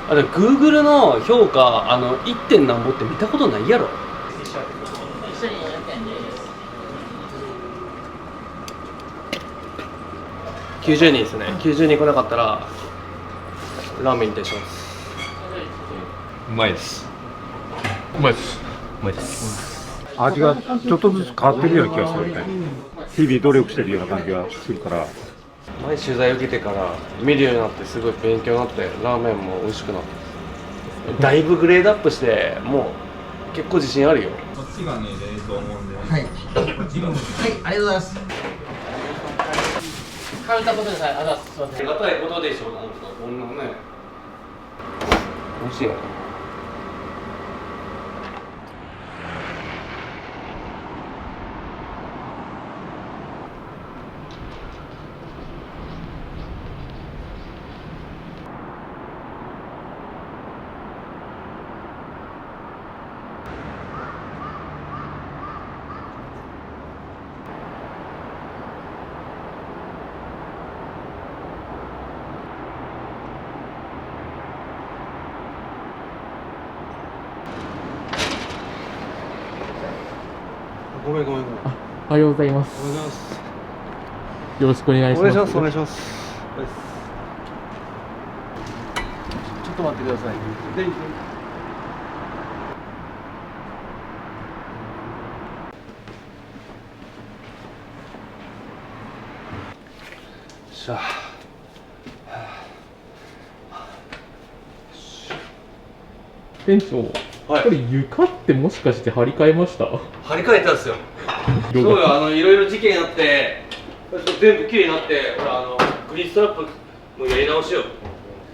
あれ Google の評価1点なんぼって見たことないやろ。90人ですね。90人来なかったらラーメンに対します。うまいです。うまいです。うまいです。味がちょっとずつ変わってるような気がするね。日々努力してるような感じがするから。前取材受けてから見るようになってすごい勉強になって、ラーメンも美味しくなって、だいぶグレードアップしてもう結構自信あるよ。こっちがね冷凍もんで、はい、こっちがもんで、はい、ありがとうございます。カウンターことでさえ、すいません。ありがたいことでしょ、なんかこんなね。美味しいよ。ごめん。おはようございます。おはようございます。よろしくお願いします。お願いします。ちょっと待ってください。しゃあ。店長、はい、これ床ってもしかして張り替えました？張り替えたんですよ。そうよ、いろいろ事件あって、全部きれいになって、ほらグリーンストラップもやり直しよ。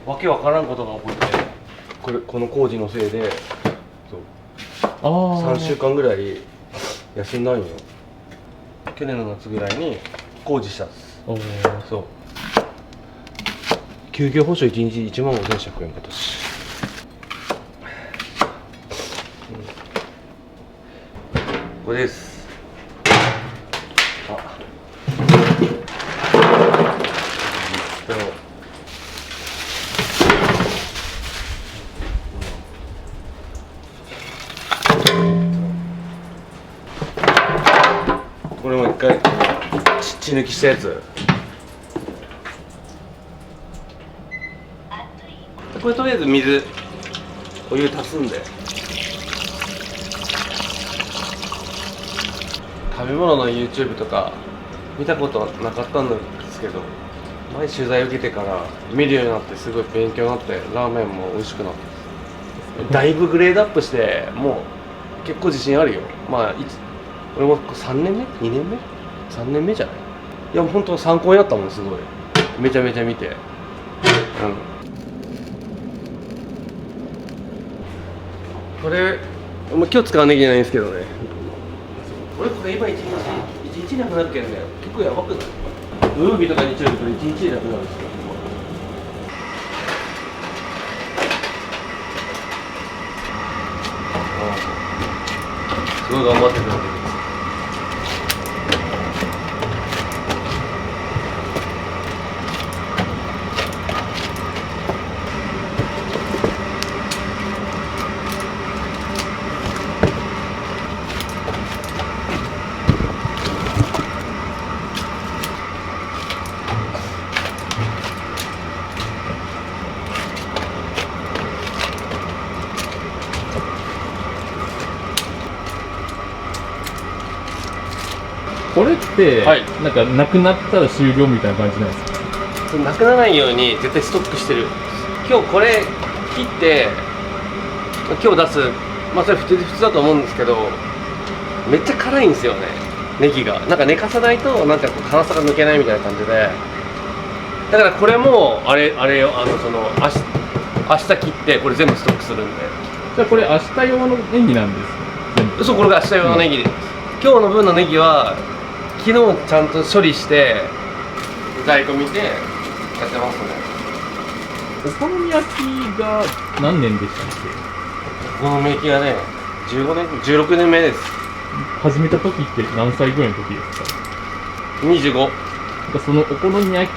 わけわからんことが起こって、この工事のせいで、そう3週間ぐらい休んだんよ。去年の夏ぐらいに工事したんです。そう。休業保証1日1万5100円今年。これです。これも一回血抜きしたやつ。これとりあえずお湯足すんで。食べ物の YouTube とか見たことなかったんですけど、前取材受けてから見るようになってすごい勉強になって、ラーメンも美味しくなって、だいぶグレードアップしてもう結構自信あるよ。俺も3年目 ?2 年目 ?3 年目じゃない？いやもう本当参考になったもん、すごいめちゃめちゃ見て。これ今日使わなきゃいけないんですけどね。俺これ今一日なくなるけんね、結構やばくない？土曜日とか日曜日とか一日でなくなるんですよ。すごい頑張ってくれてる。これって、はい、なんかなくなったら終了みたいな感じなんですか？なくならないように絶対ストックしてる。今日これ切って今日出す、それ普通だと思うんですけど、めっちゃ辛いんですよね、ネギが。なんか寝かさないとなんかこう辛さが抜けないみたいな感じで、だからこれもあれよ、明日切ってこれ全部ストックするんで。じゃあこれ明日用のネギなんですか？そう、これが明日用のネギです。今日の分のネギは昨日ちゃんと処理して在庫見てやってますね。お好み焼きが何年でしたっお好み焼きがね、15年16年目です。け？始めた時って何歳ぐらいの時ですか？ 25。そのお好み焼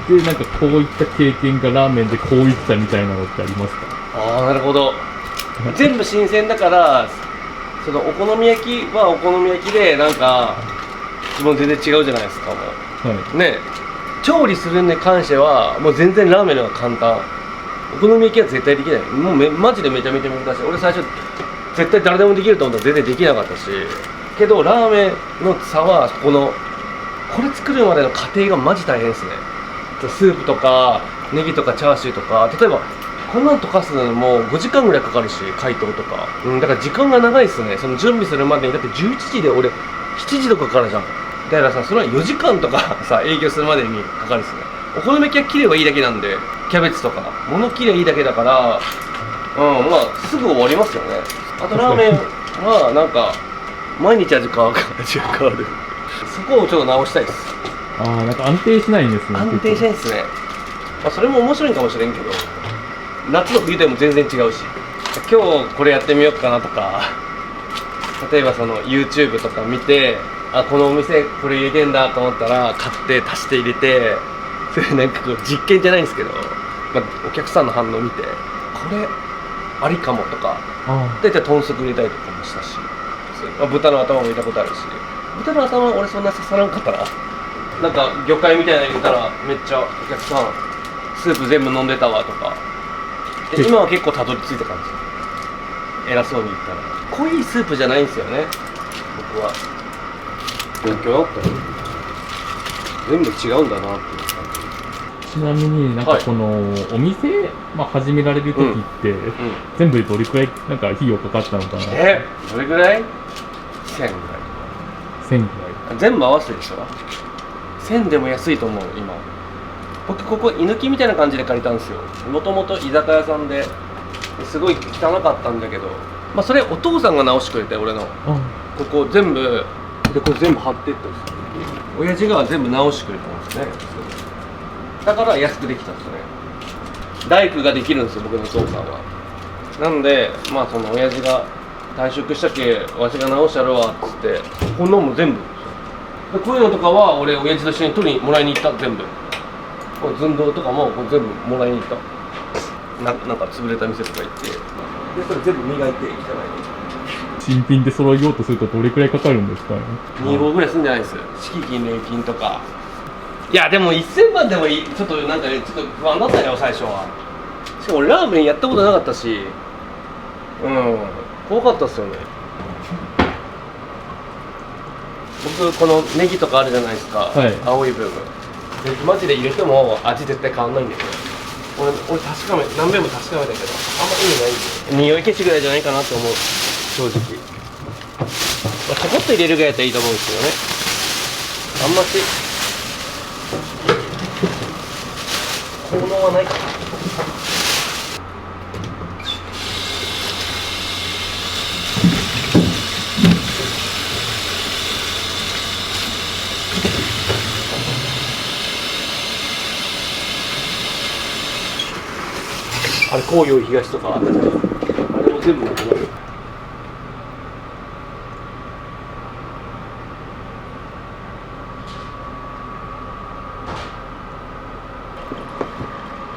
きでなんかこういった経験がラーメンでこういったみたいなのってありますか？ああ、なるほど。全部新鮮だからそのお好み焼きはお好み焼きでなんかもう全然違うじゃないですか。もはうね、調理するに関してはもう全然ラーメンの方が簡単。お好み焼きは絶対できない。もうマジでめちゃめちゃ難しい。俺最初絶対誰でもできると思ったら全然できなかったし、けどラーメンの差はこれ作るまでの過程がマジ大変ですね。スープとかネギとかチャーシューとか、例えばこんなん溶かすのにもう5時間ぐらいかかるし、解凍とか、だから時間が長いっすね。その準備するまでにだって11時で俺7時とかかかるじゃん。だからさ、それは4時間とかさ営業するまでにかかるっすね。お好み焼きは切ればいいだけなんで、キャベツとか物切ればいいだけだから、まあすぐ終わりますよね。あとラーメンはなんか毎日味変わる。そこをちょっと直したいです。ああ、なんか安定しないんですね。安定しないですね。まあそれも面白いかもしれんけど、夏と冬でも全然違うし、今日これやってみようかなとか、例えばその YouTube とか見て、あ、このお店これ入れてんだと思ったら買って足して入れて、それなんかこう実験じゃないんですけど、まあ、お客さんの反応を見てこれありかもとか、あ大体豚足入れたりとかもしたし、まあ、豚の頭も入れたことあるし、豚の頭は俺そんな刺さらんかったな。なんか魚介みたいなの入れたらめっちゃお客さんスープ全部飲んでたわとかで、今は結構たどり着いた感じ。偉そうに言ったら濃いスープじゃないんですよね。僕は勉強だったよ。全部違うんだなっていう感ちなみになんかこのお店、まあ、始められる時って、全部でどれくらいなんか費用かかったのかな。じ。どれぐらい？ 1000 ぐらい。 1000ぐらい。全部合わせてでしょ。1000でも安いと思う今。僕ここ居抜きみたいな感じで借りたんですよ。もともと居酒屋さんですごい汚かったんだけど、まあそれお父さんが直してくれて、俺のここ全部でこれ全部貼っていったんですよ。親父が全部直してくれたんですね。だから安くできたんですね。大工ができるんですよ、僕のお父さんは。なんでまあその親父が退職したけわしが直したるわっつって、こんなもん全部でこういうのとかは俺親父と一緒に取りにもらいに行った。全部これ寸胴とかもこれ全部もらいに行った。なんか潰れた店とか行って、でそれ全部磨いて汚いの新品で揃えようとするとどれくらいかかるんですかね。2号ぐらいするんじゃないです。敷金礼金とか。いやでも1000万でもいい。ちょっとなんかね、ちょっと不安だったよ最初は。しかも俺ラーメンやったことなかったし、怖かったっすよね。僕このネギとかあるじゃないですか、はい、青い部分でマジで入れても味絶対変わんないんだよね。俺確かめ何遍も確かめたけどあんま意味ないんで、匂い消しぐらいじゃないかなって思う正直。まあ、ちょこっと入れるぐらいだったらいいと思うんですけどね。あんまし効能はないかな。あれ紅葉東とかあったじゃん。あれも全部なくなる。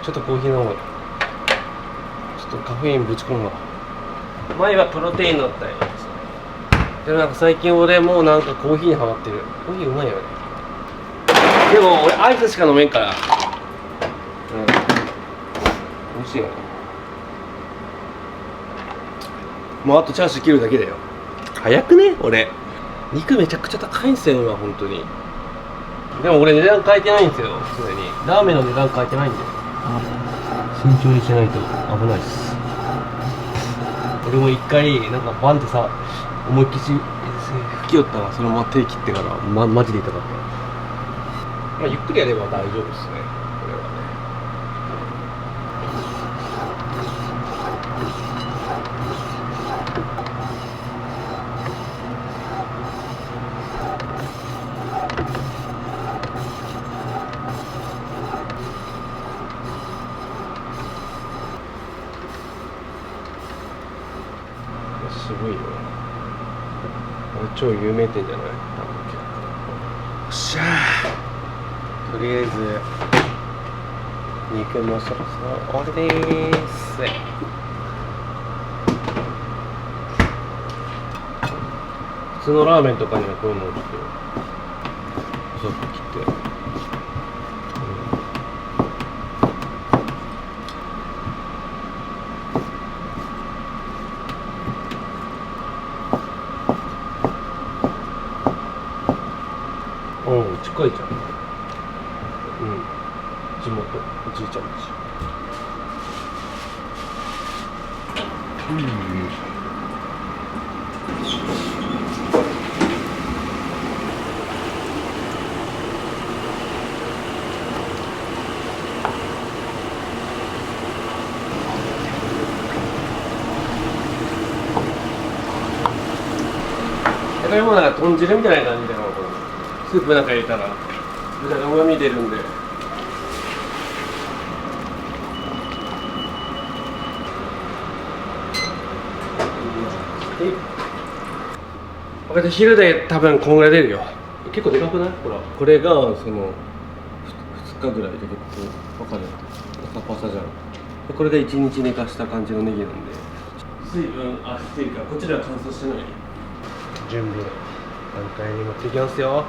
ちょっとコーヒー飲む。ちょっとカフェインぶち込むわ。前はプロテインだったよ。でもなんか最近俺もうなんかコーヒーにハマってる。コーヒーうまいよね。でも俺アイスしか飲めんから。美味しいよね。もうあとチャーシュー切るだけだよ。早くね俺。肉めちゃくちゃ高いんすよ今本当に。でも俺値段変えてないんですよ。それにラーメンの値段変えてないんで。慎重にしないと危ないっす。俺も一回なんかバンってさ思いっきり吹きよったわ。そのまま手切ってからマジで痛かった。まあゆっくりやれば大丈夫っすねこれはね。すごいよ。超有名店じゃない？よっしゃー。とりあえず肉もそろそろ終わりでーす。普通のラーメンとかにはこういうのをちょっと細く切って、おお近いじゃん。地元おじいちゃんだし。これもなんか豚汁みたいな感じでこのスープなんか入れたら豚がうまみ出るんで。これで昼で多分こんぐらい出るよ。結構でかくない？ほらこれがその2日ぐらいで結構分かるパサパサじゃん。でこれが1日寝かした感じのネギなんで水分っていうかこっちでは乾燥してない。準備段階に持っていきますよ。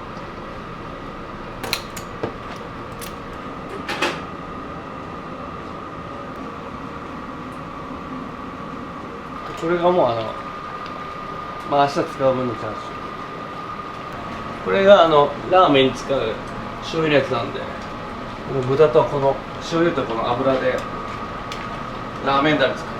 これがもうまあ明日使う分のチャーシュー。これがラーメンに使う醤油のやつなんで、この豚とこの醤油とこの油でラーメンだれ作る。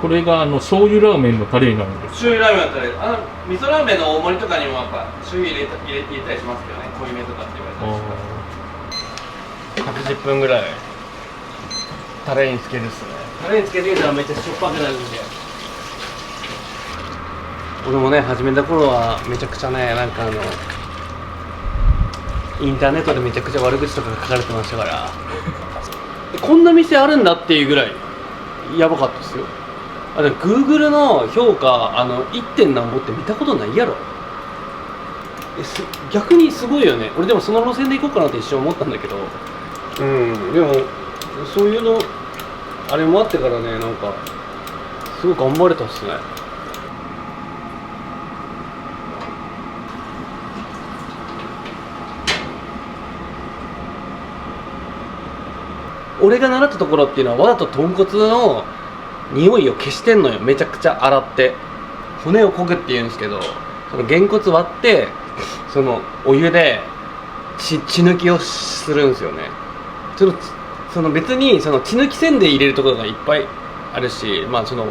これが醤油ラーメンのタレになるんです。醤油ラーメンだったら味噌ラーメンの大盛りとかにもやっぱ醤油入れたりしますけどね。濃いめとかって言われたりして110分ぐらいタレにつけるっすね。タレにつけてるとめっちゃしょっぱくなるんで。俺もね始めた頃はめちゃくちゃねなんかインターネットでめちゃくちゃ悪口とかが書かれてましたからこんな店あるんだっていうぐらいやばかったですよ。でも Google の評価1点なんぼって見たことないやろ。逆にすごいよね。俺でもその路線で行こうかなって一瞬思ったんだけど、でもそういうのあれもあってからねなんかすごい頑張れたっすね。俺が習ったところっていうのはわざと豚骨の匂いを消してんのよ。めちゃくちゃ洗って骨をこぐっていうんですけど、そのげんこつ割ってそのお湯で血抜きをするんですよね。その別にその血抜きせんで入れるところがいっぱいあるし、まあその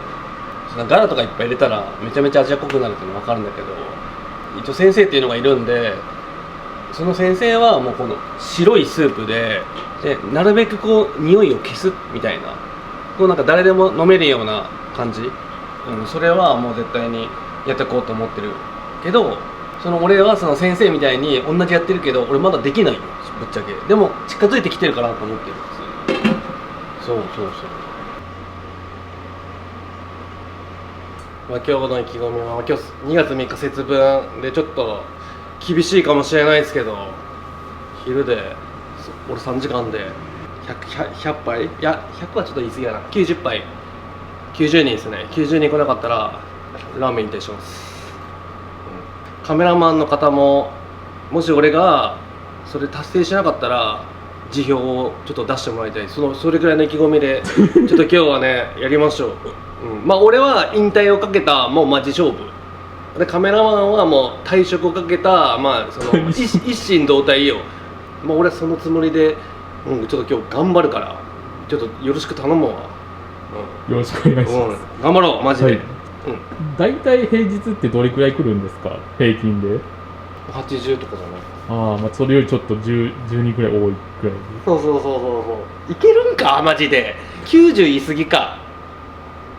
ガラとかいっぱい入れたらめちゃめちゃ味が濃くなるっていうのは分かるんだけど、一応先生っていうのがいるんで、その先生はもうこの白いスープでなるべくこう匂いを消すみたいな、こうなんか誰でも飲めるような感じ、それはもう絶対にやっていこうと思ってるけど、俺はその先生みたいに同じやってるけど俺まだできないよぶっちゃけ。でも近づいてきてるかなと思ってる。そうまあ、今日の意気込みは今日2月3日節分でちょっと厳しいかもしれないですけど、昼で俺3時間で100杯、いや100はちょっと言い過ぎやな、90杯90人ですね。90人来なかったらラーメンに対します。カメラマンの方ももし俺がそれ達成しなかったら辞表をちょっと出してもらいたい。それぐらいの意気込みでちょっと今日はねやりましょう。まあ俺は引退をかけたもうマジ勝負で、カメラマンはもう退職をかけたまあその一心同体よ。まあ俺はそのつもりで、ちょっと今日頑張るからちょっとよろしく頼むわ。よろしくお願いします。頑張ろうマジで。はい、大体平日ってどれくらい来るんですか、平均で。80とかじゃない。まあそれよりちょっと12くらい多いくらい。そういけるんかマジで。90言い過ぎか。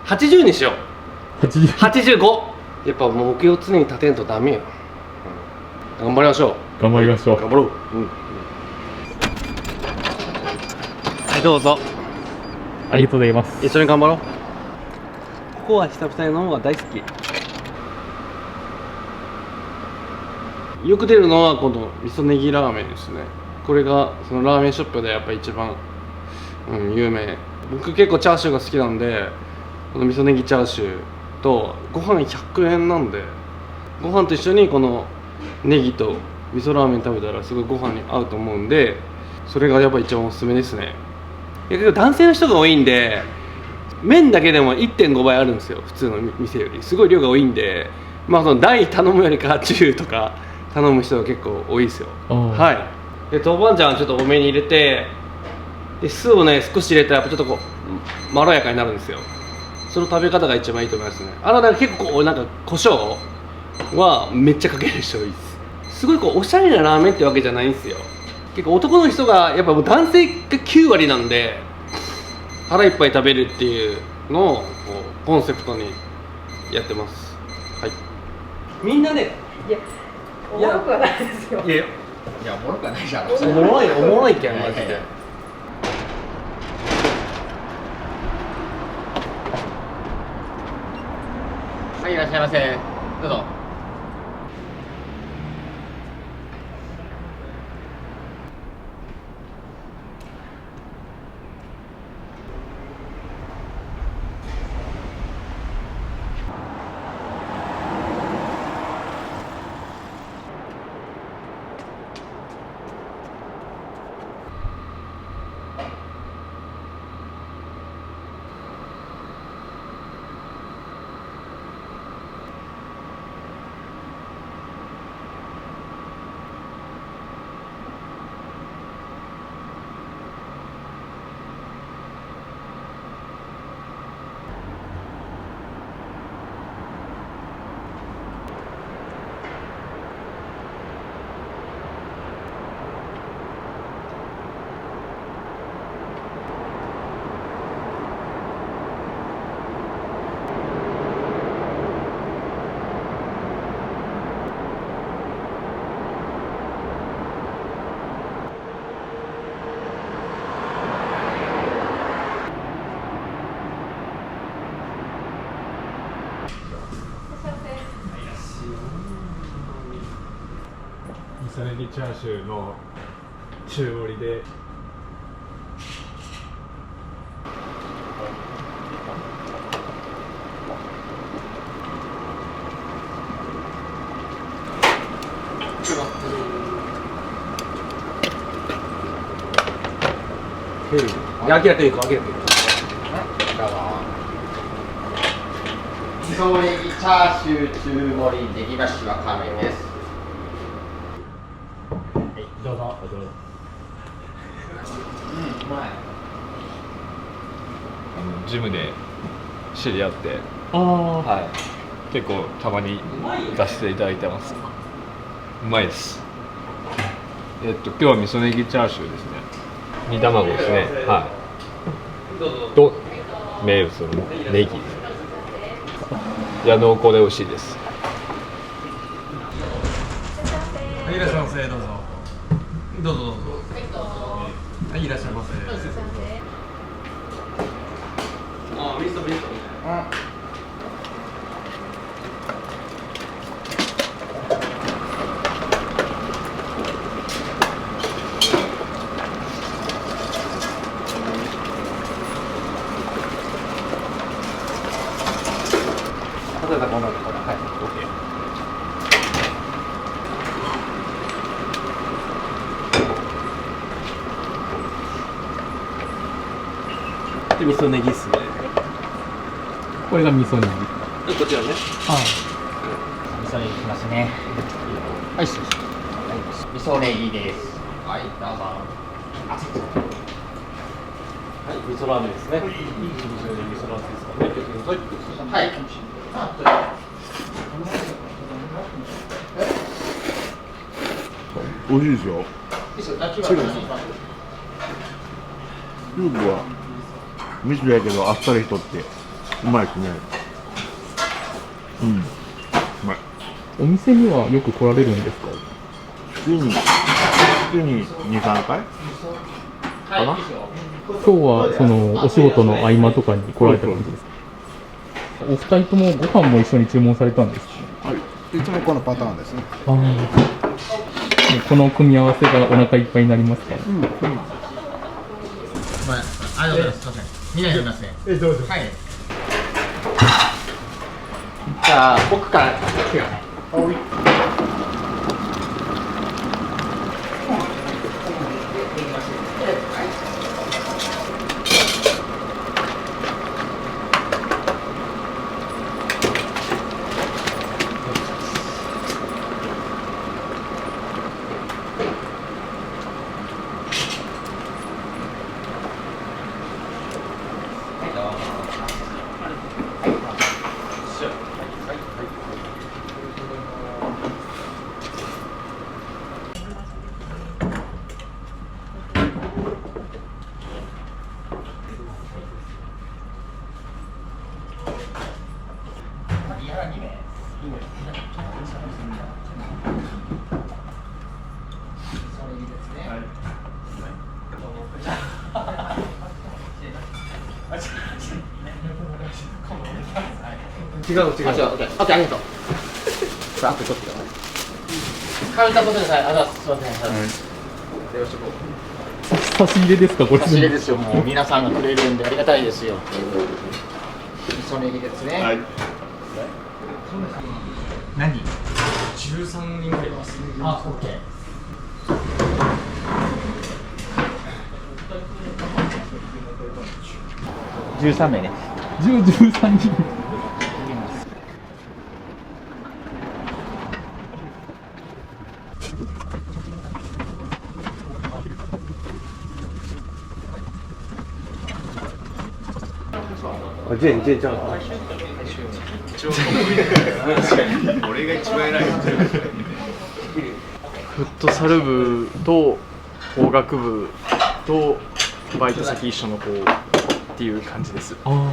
80にしよう。85。やっぱ目標常に立てんとダメよ。頑張りましょう。頑張りましょう。頑張ろう。はいどうぞ。ありがとうございます。一緒に頑張ろう。ここは久々に飲むのが大好き。よく出るのはこの味噌ネギラーメンですね。これがそのラーメンショップでやっぱ一番、有名。僕結構チャーシューが好きなんで、この味噌ネギチャーシューとご飯100円なんで、ご飯と一緒にこのネギと味噌ラーメン食べたらすごいご飯に合うと思うんで、それがやっぱ一番おすすめですね。結構男性の人が多いんで、麺だけでも 1.5 倍あるんですよ、普通の店より。すごい量が多いんで、まあその大頼むよりか中とか頼む人が結構多いですよ。はい。で豆板醤ちょっと多めに入れて、で酢をね少し入れたらやっぱちょっとこうまろやかになるんですよ。その食べ方が一番いいと思いますね。なんか結構なんか胡椒はめっちゃかける人多いです。すごいこうおしゃれなラーメンってわけじゃないんですよ。結構男の人がやっぱもう男性が9割なんで、腹いっぱい食べるっていうのをこうコンセプトにやってます。はい。みんなね、おもろくはないですよ。いやいや、おもろくはないじゃん。おもろいおもろいけんマジで。はい、いらっしゃいませ。どうぞ。味噌ネギチャーシューの中盛りでアキラ君行こう、アキラ君行こ味噌ネギチャーシュー中盛りネギマッシュわかめです。どうぞ。うまい。ジムで知り合ってああ、はい結構たまに出していただいてます。うまいです。今日は味噌ネギチャーシューですね。煮卵ですね。はいと名物のネギ。いや濃厚で美味しいです。う。いらっしゃいませ、どうぞ。どうぞどうぞ。はい、いらっしゃいませ。あ、ミストミスト。例えばこんなのから、はい、OK。で、味噌ネギっすね。これが味噌ネギ。こちらね。味噌ネギきますね。はい、味噌ネギです。はい、どうぞ。はい、味噌ラーメンですね。味噌ネギ味噌ラーメンですからね。はい。美味しいですよ。スープは味噌やけどあっさりしとってうまいですね。うん、うまい。お店にはよく来られるんですか？月に2、3回かな。今日はそのお仕事の合間とかに来られた感じですか？お二人ともご飯も一緒に注文されたんですか？はい、いつもこのパターンですね。ああ、この組み合わせがお腹いっぱいになりますか？ありがとうございます。すいません。みんなで読みますね。どうぞ。はい。じゃあ僕から手がね。違う違う。オッケーありがとう。これ後取ってください。カウンター取ってください。ありがとうございます。すいません。よろしく。差し入れですかこれ？差し入れですよ。もう皆さんがくれるんでありがたいですよ。味噌ネギですね。はい。何？13人ぐらいいます。あ、オッケー。13名ね。13人。全然ちゃう。俺が一番偉い。フットサル部と法学部とバイト先一緒の子っていう感じです。今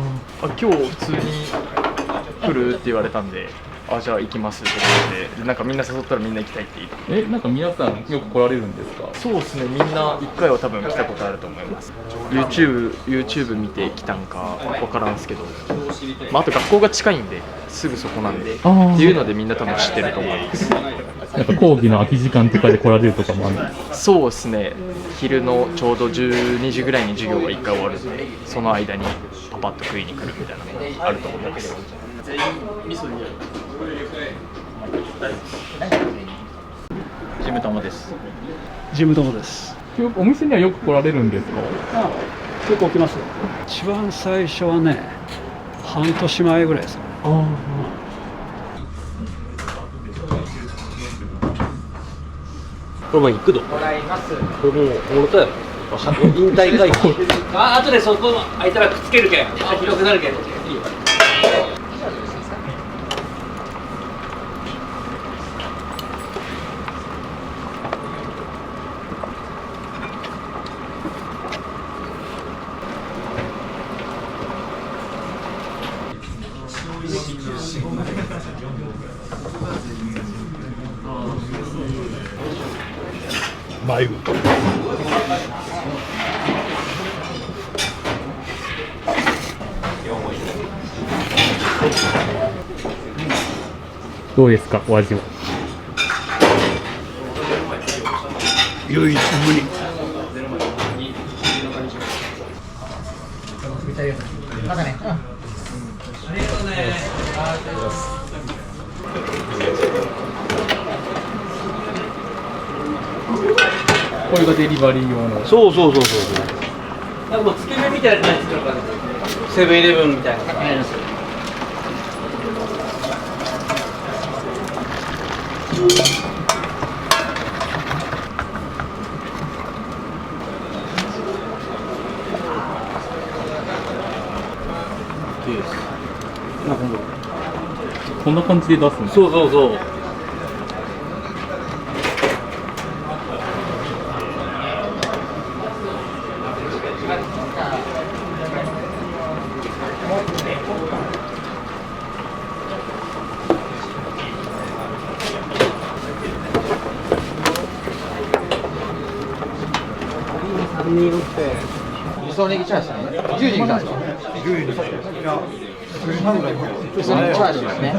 日普通に来るって言われたんで、じゃあ行きますってことで、なんかみんな誘ったらみんな行きたいって言って。なんか皆さんよく来られるんですか？そうですね、みんな1回は多分来たことあると思います。YouTube 見て来たんか分からんすけど、あと学校が近いんですぐそこなんでっていうのでみんな多分知ってると思います。なんか講義の空き時間とかで来られるとかもあるんですか？そうですね、昼のちょうど12時ぐらいに授業が1回終わるんで、その間にパパッと食いに来るみたいなのがあると思います。ジム友です。ジム友です。お店にはよく来られるんですか？結構来ますよ。一番最初はね、半年前ぐらいですかね。これもう行くど。これもうおもろたやろ。引退会見。後でそこ空いたらくっつけるけん。広くなるけん。いいよ。眉どうですかお味は？唯一無二。またね。これがデリバリー用の。そうそうそうそう。なんかもうつけ麺みたいな感じするからセブンイレブンみたいな。こんな感じで出すんですか？そうそうそう。味噌ネギチャーシューね。10時に来たんですか？10時に来た。味噌ネギチャーシューですね。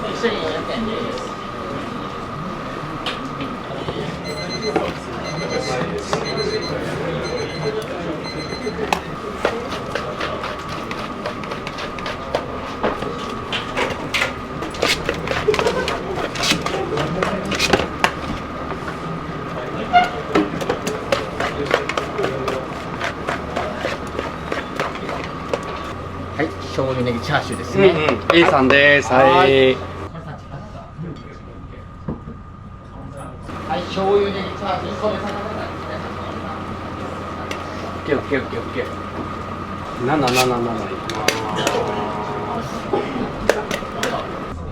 一緒に400円です。はい、醤油ネギチャーシューですね。A さんです。はい。はい、醤油ネギチャーシュー、そうです。オッケーオッケーオッケーオッケー。777いきます。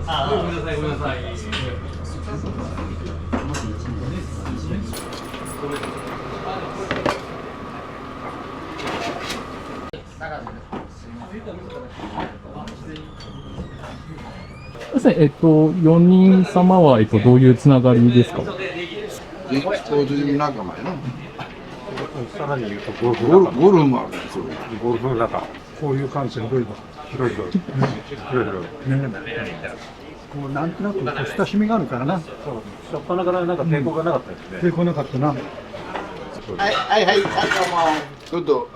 あ、ごめんなさいごめんなさい。すみません、4人様は、どういうつながりですか？交通仲間やな。さらに言うとゴルフもあるんですよ。ゴルフの中、こういう感じの広い広い。こうなんとなく親しみがあるからな。初っ端からなんか抵抗がなかったですね。抵抗なかったな。はいはいはい、どうも。ちょっと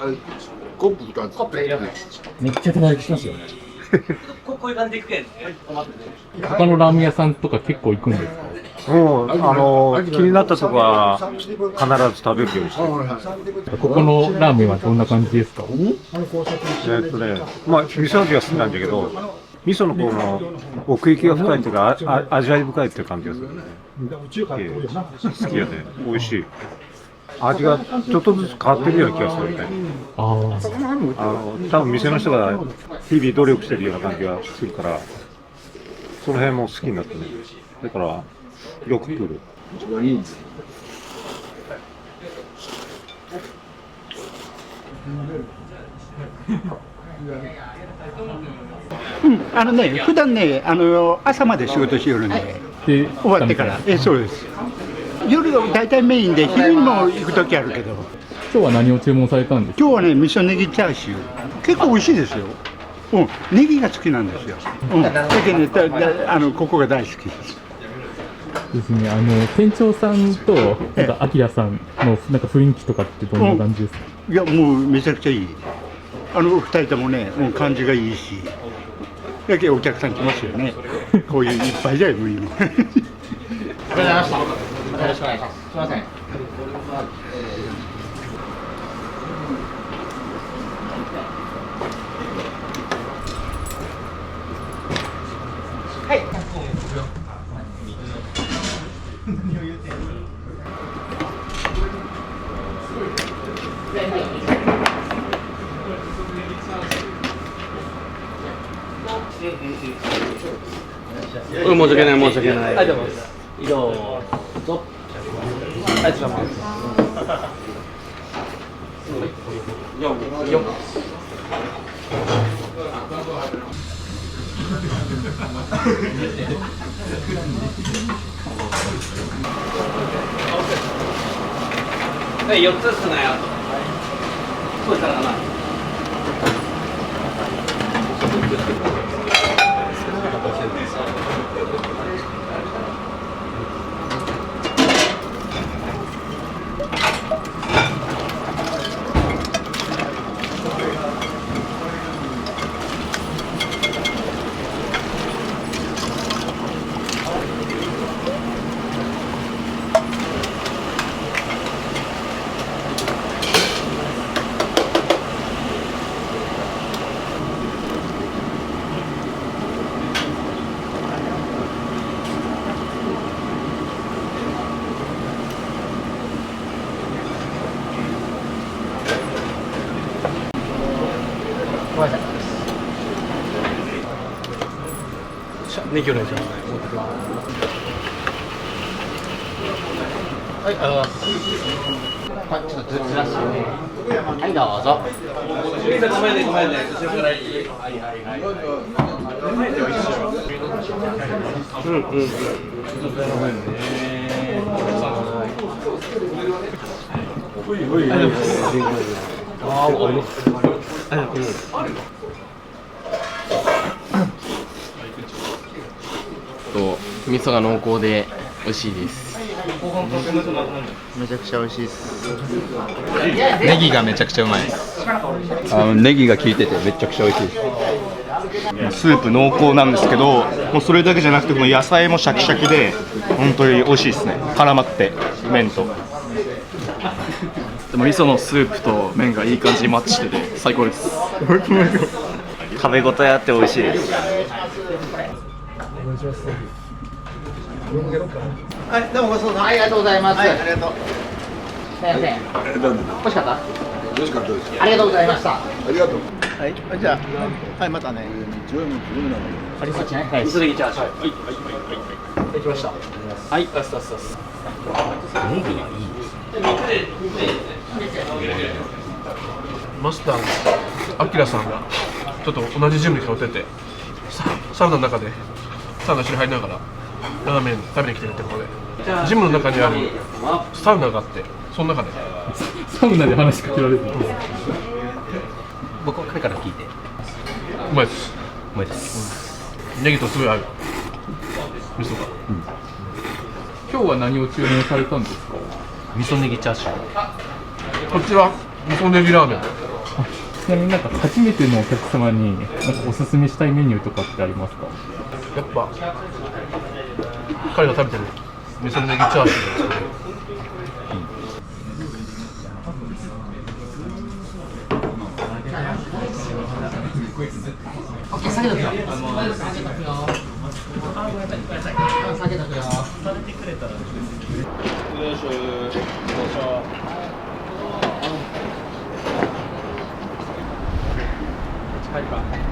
コップ2つ。コップ入れます。めっちゃ手前しますよね。こういう感じでいくけん。他のラーメン屋さんとか結構行くんですか？気になったとこは必ず食べるようにしてる。ここのラーメンはどんな感じですか？まあ味噌味が好きなんだけど、味噌の方の奥行きが深いというか、味わい深いっていう感じがする。好きやね、美味しい。味がちょっとずつ変わってるような気がするね。多分店の人が日々努力してるような感じがするから、その辺も好きになってね。だからよく来る。普段ね、朝まで仕事しよるんで、終わってから、そうです。夜が大体メインで、昼にも行くときあるけど。今日は何を注文されたんですか？今日はね、味噌ネギチャーシュー。結構美味しいですよ。ネギが好きなんですよ。だけどね、ここが大好きです。ですね、店長さんと、アキラさんの雰囲気とかってどんな感じですか？いや、もうめちゃくちゃいい。二人ともね、感じがいいし。だけどお客さん来ますよね。こういういっぱいじゃ無理も。ありがとうございました。よろしくお願いします。すみません。はい。申し訳ない申し訳ない。ありがとうございます。以上。どうぞ。ありがとうございます。4つっすね。そうしたらかな。ごめんなさい。ネギお願いします。はい、ありがとうございます。はい、ちょっとずらして。はい、どうぞ。ごめんねごめんね。後ろからいい。はいはいはい。うんうん。ごめんね。ああ、おい。味噌が濃厚で美味しいです。めちゃくちゃ美味しいです。ネギがめちゃくちゃうまいです。ネギが効いててめちゃくちゃ美味しいです。スープ濃厚なんですけど、もうそれだけじゃなくてこの野菜もシャキシャキで本当に美味しいですね。絡まって麺と。でも味噌のスープと麺がいい感じにマッチしてて最高です。食べ応えあって美味しいです。はい、どうもごちそうさま。ありがとうございます。はい、ありがとう。すみません。美味しかった？美味しかったです。ありがとうございました。ありがとう。はい、じゃあ、はい、またね。ありがとうございます。はい、味噌ネギチャーシュー。はい、はい、できました。はい、ラスト。ネギがいいマスターのアキラさんがちょっと同じジムに通ってて、サウナの中でサウナ一緒に入りながらラーメン食べに来てるってことで、ジムの中にあるサウナがあって、その中でサウナで話しかけられるの。僕は彼から聞いて。うまいです。うまいです。ネギとすごい合う。味噌が。今日は何を注文されたんですか？味噌ネギチャーシュー。こちら味噌ネギラーメン。ちなみになんか初めてのお客様になんかおすすめしたいメニューとかってありますか？やっぱ彼が食べてる味噌ネギチャーシューですね。下げとくよ。下げとくよ。味噌ネ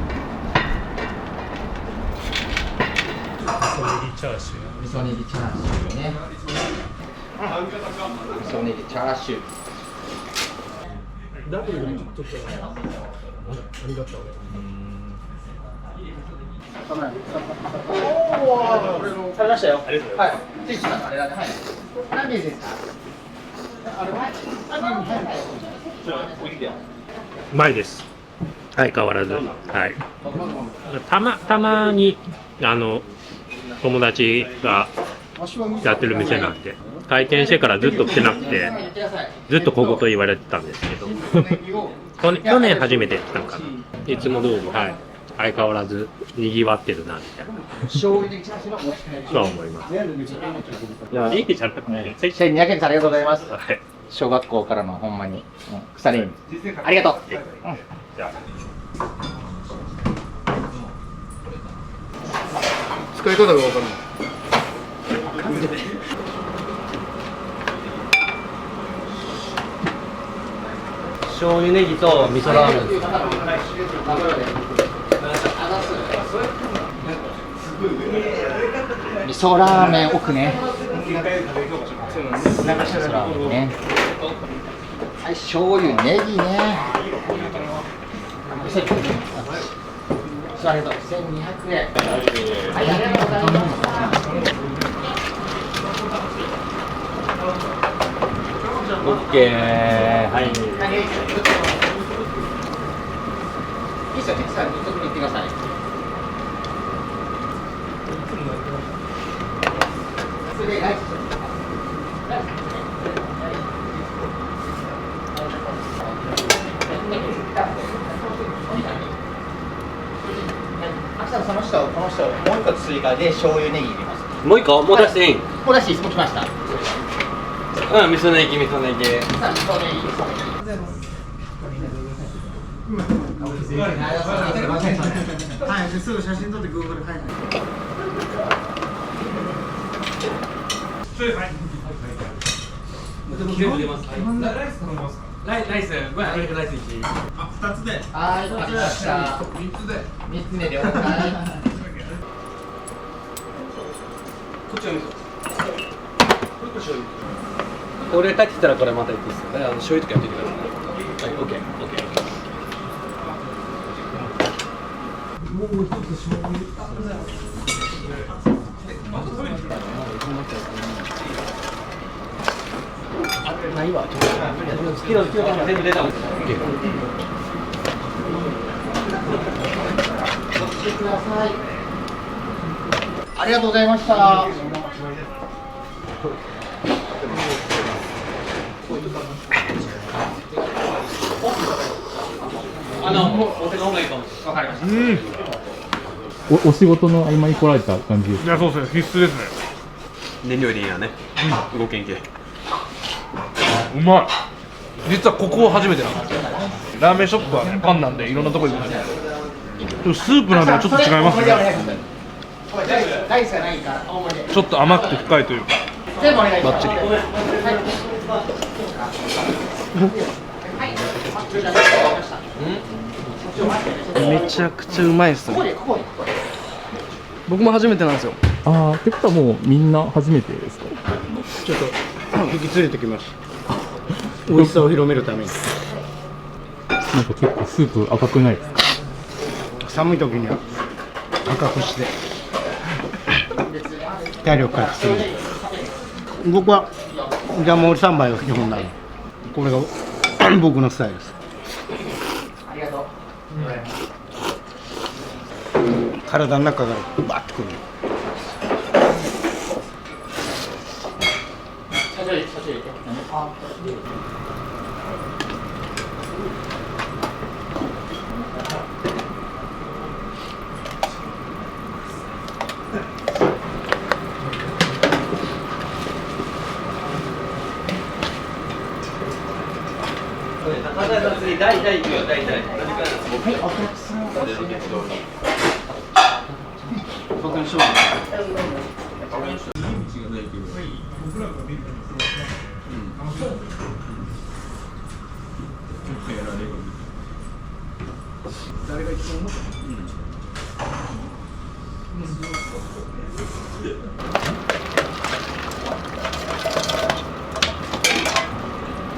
ギチャーシューね。味噌ネギチャーシュー。ダブルでちょっとありがとう。食べましたよ。ありがとうございます。はい。あれだね。はい。何ですか。あれは。うまいです。相変わらず。はい。たまに友達がやってる店なんで、開店してからずっと来てなくて、ずっと小言言われてたんですけど、去年初めて来たのかな。いつも通り、はい。相変わらず賑わってるなみたいな。そう思います。いや、いいじゃん。1200円ありがとうございます。はい。小学校からのほんまに腐れ縁。ありがとう。使い方が分からない。醤油ネギと味噌ラーメン。味噌ラーメン奥ね。味噌ラーメンね。はい、醤油ネギね。ありがとう。1200円。はい、ありがとうございます。オッケー。はい。いいですよね。さあ、ちょっと行ってください。その人、この人、もう一個追加で醤油ネギ入れます。もう一個もう出していい？もう出していいです。もう来ました。うん、味噌ネギ。さあ、味噌ネギ。はい、すぐ写真撮って Google はい。ライス、ごめん、ライス1。あ、2つで。はい、わかりました。3つで。3つで了解。こっちは味噌。これ帰ってきたらこれまた言っていいですか？醤油とかやってください。はい、オッケー。もう一つ醤油。ないわ。キロ全部出た。ありがとうございました。お手の方がいいかも。わかりました。お仕事の合間に来られた感じですか？いや、そうですね、必須ですね。燃料でいいやね、動けんけ。うまい。実はここ初めてなんですよ。ラーメンショップはね、パンなんでいろんなとこ行くんですけど、でもスープなんではちょっと違いますね。ちょっと甘くて深いというか、バッチリ。めちゃくちゃうまいですね。僕も初めてなんですよ。ああ、ってことはもうみんな初めてですか？ちょっと引き連れてきました。美味しさを広めるために。なんか結構スープ赤くないですか？寒い時には赤くして体力回復する。僕はじゃあもう3杯が基本なの。これが僕のスタイルです。体の中からバッとくる。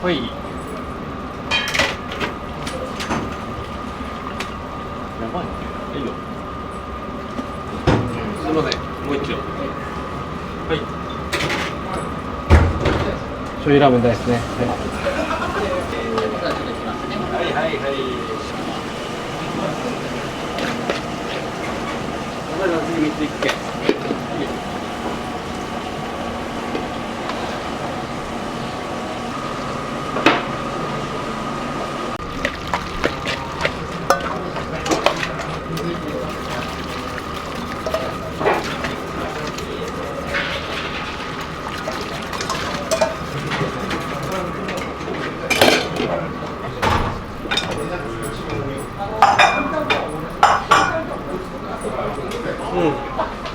はい。やばいね。いいよ。すみません、もう一丁。はい。醤油ラーメン大好きね。はいはいはい。お前ら次3ついくけ。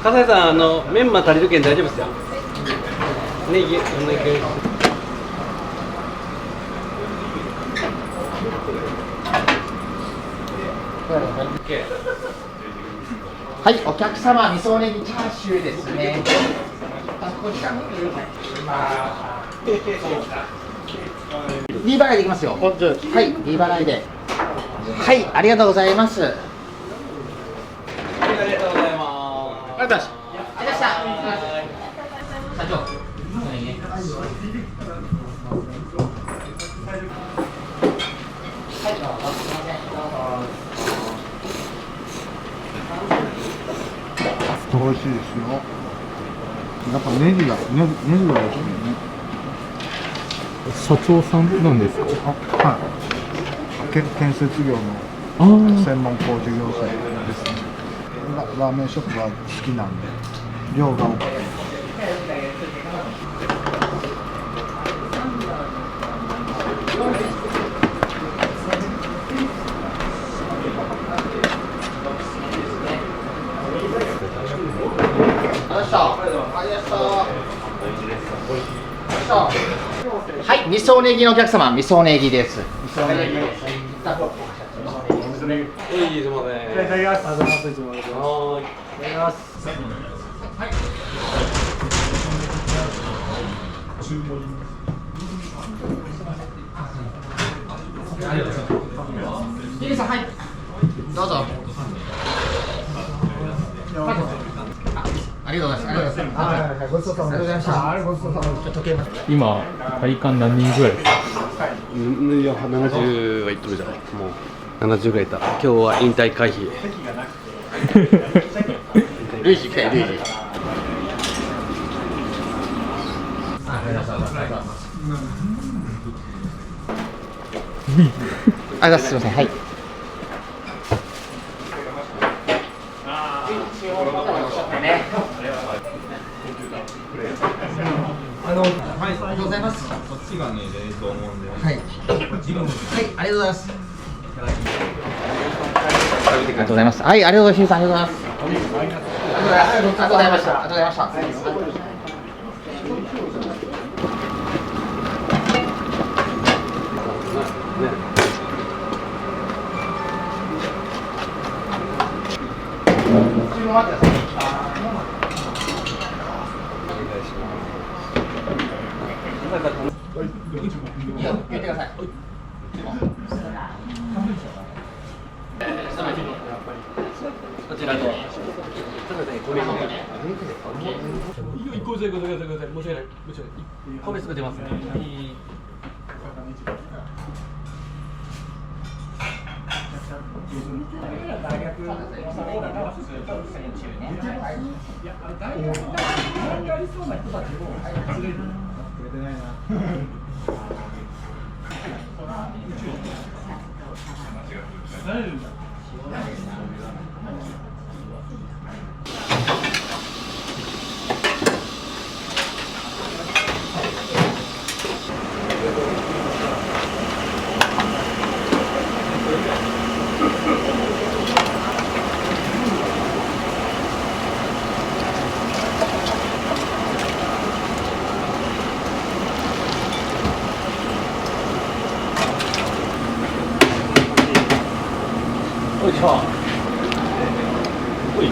笠井さん、メンマ足りるけん大丈夫ですよ。ネギ、お願い。はい、お客様、味噌ネギチャーシューですね。リー払いでいきますよ。はい、リー払いで。はい、ありがとうございます。ありがとうございます。ありがとうございました。社長。美味しいですよ。やっぱネギが美味しいね。社長さんなんですか？はい。建設業の専門工事業者ですね。ラーメンショップは好きなんで、量が多くて。はい、味噌ネギのお客様、味噌ネギです。味噌ネギ。いい、すみません。いただきます。ありがとうございます。いつもありがとうございます。いただきます。リリーさん、はい。どうぞ。ありがとうございます。ありがとうございます。ごちそうさまでした。ごちそうさまでした。時計ます。今体感何人ぐらいですか？いや、70はいっとるじゃない。もう70ぐらいいた。今日は引退回避。ルイジ来たよ、ルイジ。あ、すみません、はい。ちがね、冷凍もんで。はい。はい、ありがとうございます。ありがとうございます。はい、ありがとうございます。ありがとうございます。ありがとうございました。ありがとうございました。言ってください。こちらと。一個ずつください。申し訳ない。申し訳ない。米すべてますね。こんにちは。おい。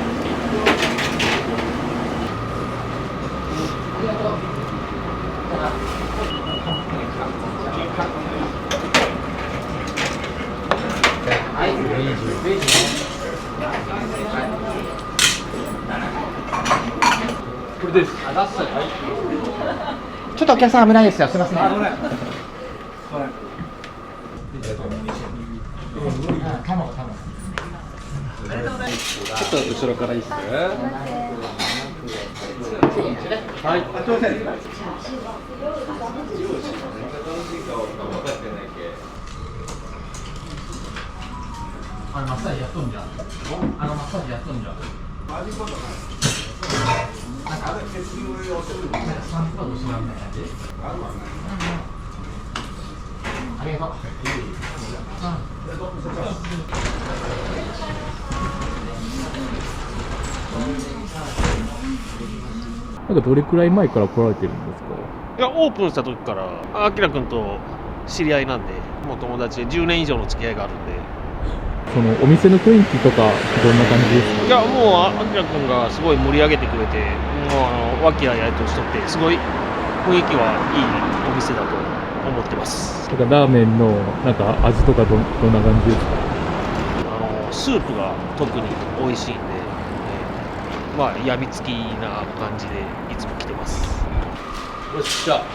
これです。ちょっとお客さん危ないですよ。すみません。ちょっと後ろからいいっすね。はい。マッサージやっとんじゃん。マッサージやっとんじゃん。ありがとう。なんかどれくらい前から来られてるんですか？いや、オープンした時からあきらくんと知り合いなんで、もう友達で10年以上の付き合いがあるんで。そのお店の雰囲気とかどんな感じですか？いや、もうあきらくんがすごい盛り上げてくれて、もう和気あいあいとしとってすごい雰囲気はいいお店だと思ってます。なんかラーメンのなんか味とかどんな感じですか？スープが特に美味しいんで、まあやみつきな感じでいつも来てます。よっしゃ。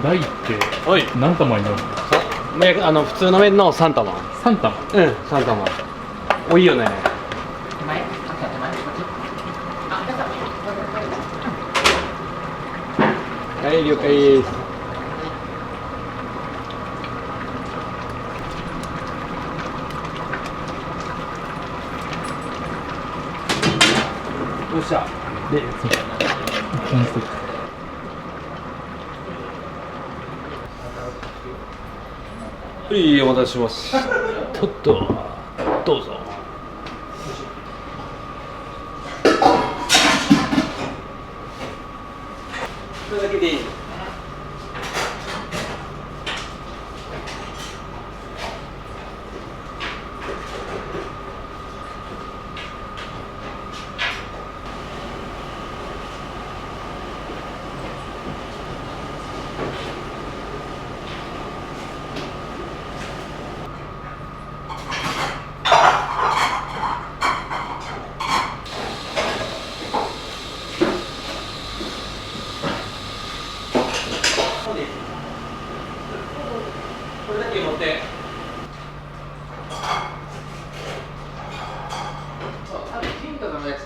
大って何玉になるんですか？普通の麺の3玉。3玉？うん、3玉。多いよね。はい、了解です。よっしゃ。で、そう。はい、お待たせします。とっと、どうぞ。これだけでいい。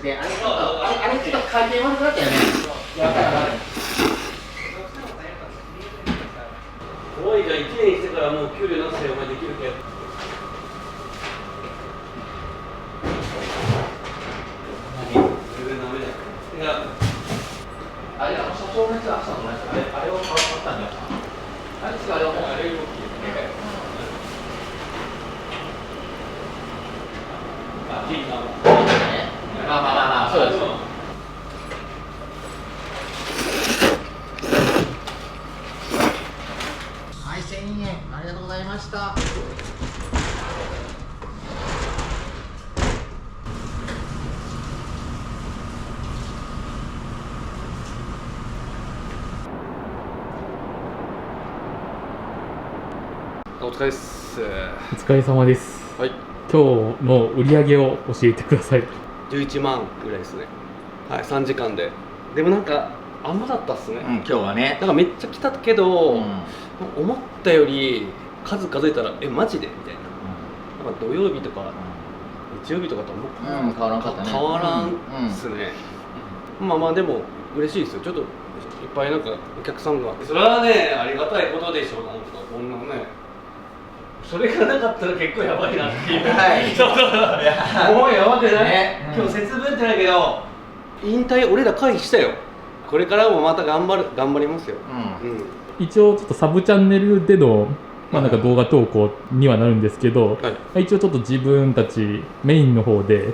して、あれちょっと回転悪くなったよね。やったらおいじゃあ1年してからもう給料なしでお前できるけど。あれ、社長のやつは朝のやつ、あれを買ったんだよ。あれ、あれはもう、あれ動き。まあまあまあまあ、そうです。はい、1000円、ありがとうございました。お疲れっす。お疲れ様です。はい。今日の売り上げを教えてください。11万ぐらいですね。はい、3時間で。でもなんかあんまだったっすね。今日はね。なんかめっちゃ来たけど、思ったより数数えたらマジでみたいな。なんか土曜日とか日曜日とかと思変わらんかったね。変わらんっすね。まあまあでも嬉しいですよ。ちょっといっぱいなんかお客さんが。それはねありがたいことでしょ。なんかこんなね。それがなかったら結構やばいなっていう。はい。もうやばくない。今日節分ってないけど、引退俺ら回避したよ。これからもまた頑張りますよ。一応ちょっとサブチャンネルでのなんか動画投稿にはなるんですけど、一応ちょっと自分たちメインの方で、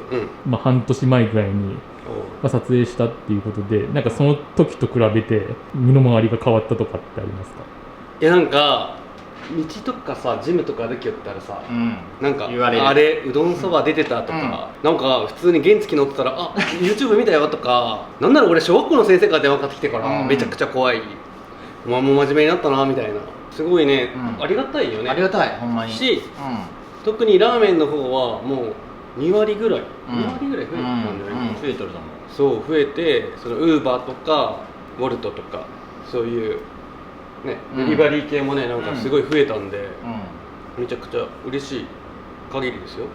半年前ぐらいに撮影したっていうことで、なんかその時と比べて身の回りが変わったとかってありますか？いやなんか。道とかさジムとか歩きよったらさ、なんかあれうどんそば出てたとか、なんか普通に原付乗ってたらあ YouTube 見たよとか、なんなら俺小学校の先生から電話かかってきてからめちゃくちゃ怖い、お前も真面目になったなみたいな、すごいね、ありがたいよね。ありがたいほんまに。し、特にラーメンの方はもう2割ぐらい2割ぐらい増えたんだよね。増えとると思う。そう増えて、そのウーバーとかウォルトとかそういうね、デリバリー系もねなんかすごい増えたんで、めちゃくちゃ嬉しい限りですよ。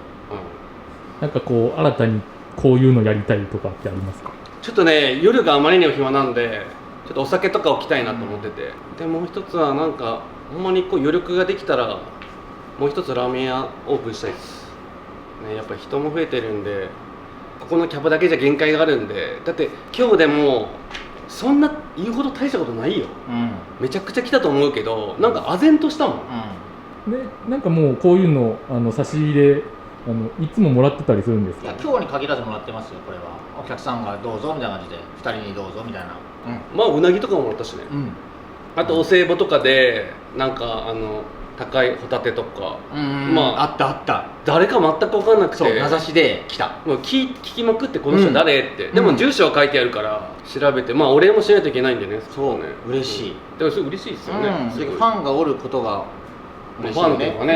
なんかこう新たにこういうのやりたいとかってありますか？ちょっとね夜があまりにも暇なんでちょっとお酒とか置きたいなと思ってて、でもう一つはなんかほんまにこう余力ができたらもう一つラーメン屋オープンしたいです、ね、やっぱ人も増えてるんでここのキャパだけじゃ限界があるんで、だって今日でもそんな言うほど大したことないよ、めちゃくちゃ来たと思うけどなんか唖然としたもん、でなんかもうこういうの差し入れいつももらってたりするんですか？いや今日に限らずもらってますよ。これはお客さんがどうぞみたいな感じで2人にどうぞみたいな、まあうなぎとかももらったしね、あとお歳暮とかでなんか高いホタテとか、まああった誰か全く分かんなくて、そう名指しで来た。もう聞きまくってこの人誰って、でも住所は書いてあるから調べて、まあお礼もしないといけないんでね。そうね、嬉しい。でもそれ嬉しいですよね。ファンがおることが嬉しいよね。ファンとかね。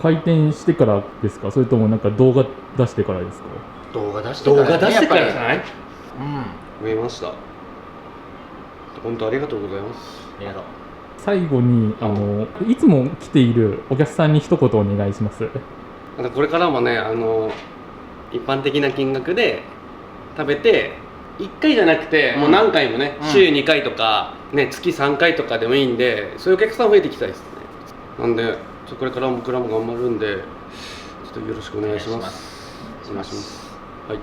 開店してからですか？それともなんか動画出してからですか？動画出してからじゃない？見えました。本当ありがとうございます。ありがとう。最後にいつも来ているお客さんに一言お願いします。これからもね一般的な金額で食べて1回じゃなくてもう何回もね、週2回とか、ね、月3回とかでもいいんで、そういうお客さん増えていきたいですね。なんでこれから僕らも頑張るんでちょっとよろしくお願いします。お願いします。はい。